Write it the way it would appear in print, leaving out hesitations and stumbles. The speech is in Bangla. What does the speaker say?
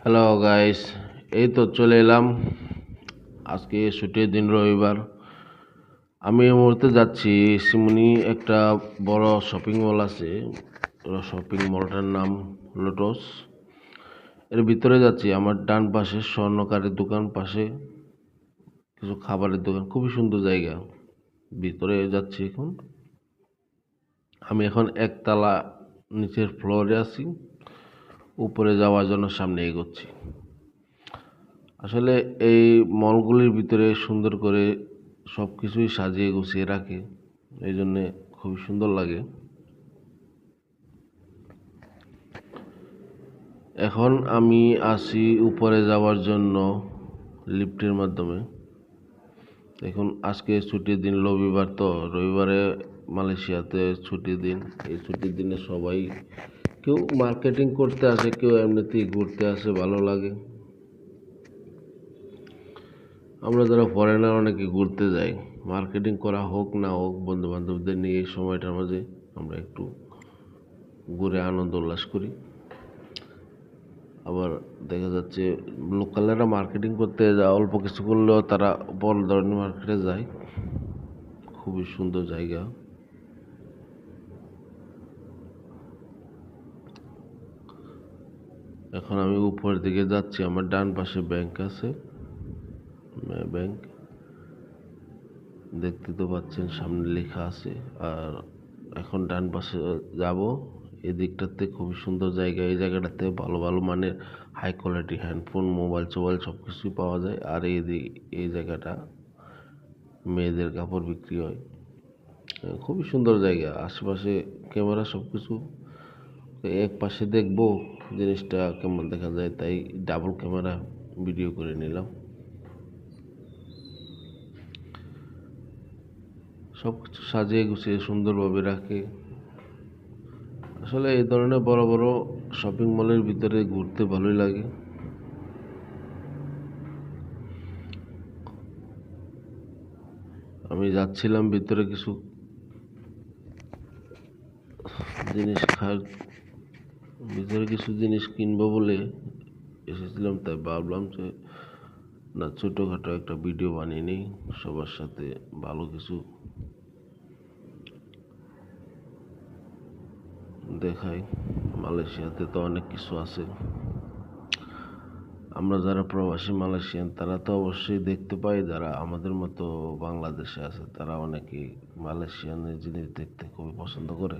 হ্যালো গাইস, এই তো চলে এলাম। আজকে ছুটির দিন, রবিবার। আমি এই মুহূর্তে যাচ্ছি সিমুনি। একটা বড় শপিং মল আছে, শপিং মলটার নাম লোটস। এর ভিতরে যাচ্ছি। আমার ডান পাশে স্বর্ণকারের দোকান, পাশে কিছু খাবারের দোকান। খুবই সুন্দর জায়গা। ভিতরে যাচ্ছি এখন। আমি এখন একতলা নিচের ফ্লোরে আছি, উপরে যাওয়ার জন্য সামনে এগোচ্ছি। আসলে এই মলগুলির ভিতরে সুন্দর করে সব কিছুই সাজিয়ে গুছিয়ে রাখে, এই জন্যে খুবই সুন্দর লাগে। এখন আমি আসি উপরে যাওয়ার জন্য লিফটের মাধ্যমে। দেখুন, আজকে ছুটির দিন, রবিবার। তো রবিবারে মালয়েশিয়াতে ছুটির দিন। এই ছুটির দিনে সবাই কেউ মার্কেটিং করতে আসে, কেউ এমনিতেই ঘুরতে আসে, ভালো লাগে। আমরা যারা ফরেনার অনেকে ঘুরতে যাই, মার্কেটিং করা হোক না হোক, বন্ধু বান্ধবদের নিয়ে এই সময়টার মাঝে আমরা একটু ঘুরে আনন্দ উল্লাস করি। আবার দেখা যাচ্ছে লোকালেরা মার্কেটিং করতে যায়, অল্প কিছু করলেও তারা বড় ধরনের মার্কেটে যায়। খুবই সুন্দর জায়গা। এখন আমি উপরের দিকে যাচ্ছি। আমার ডান পাশে ব্যাংক আছে, ব্যাংক দেখতে তো পাচ্ছেন, সামনে লেখা আছে। আর এখন ডান পাশে যাব। এই দিকটাতে খুবই সুন্দর জায়গা। এই জায়গাটাতে ভালো ভালো মানের হাই কোয়ালিটি হ্যান্ডফোন, মোবাইল টোবাইল সব কিছুই পাওয়া যায়। আর এই জায়গাটা মেয়েদের কাপড় বিক্রি হয়। খুবই সুন্দর জায়গা। আশেপাশে ক্যামেরা সব কিছু। এক পাশে দেখবো জিনিসটা কেমন দেখা যায়, তাই ডাবল ক্যামেরা ভিডিও করে নিলাম। সব কিছু সাজিয়ে গুছিয়ে সুন্দরভাবে রাখে। আসলে এই ধরনের বড় বড় শপিং মলের ভিতরে ঘুরতে ভালোই লাগে। আমি যাচ্ছিলাম ভিতরে কিছু জিনিস ভিতরে কিছু জিনিস কিনবো বলে এসেছিলাম, তাই ভাবলাম যে না, ছোটোখাটো একটা ভিডিও বানিয়ে নিই, সবার সাথে ভালো কিছু দেখাই। মালয়েশিয়াতে তো অনেক কিছু আছে। আমরা যারা প্রবাসী মালয়েশিয়ান, তারা তো অবশ্যই দেখতে পাই। যারা আমাদের মতো বাংলাদেশে আছে, তারা অনেকেই মালয়েশিয়ানের জিনিস দেখতে খুবই পছন্দ করে।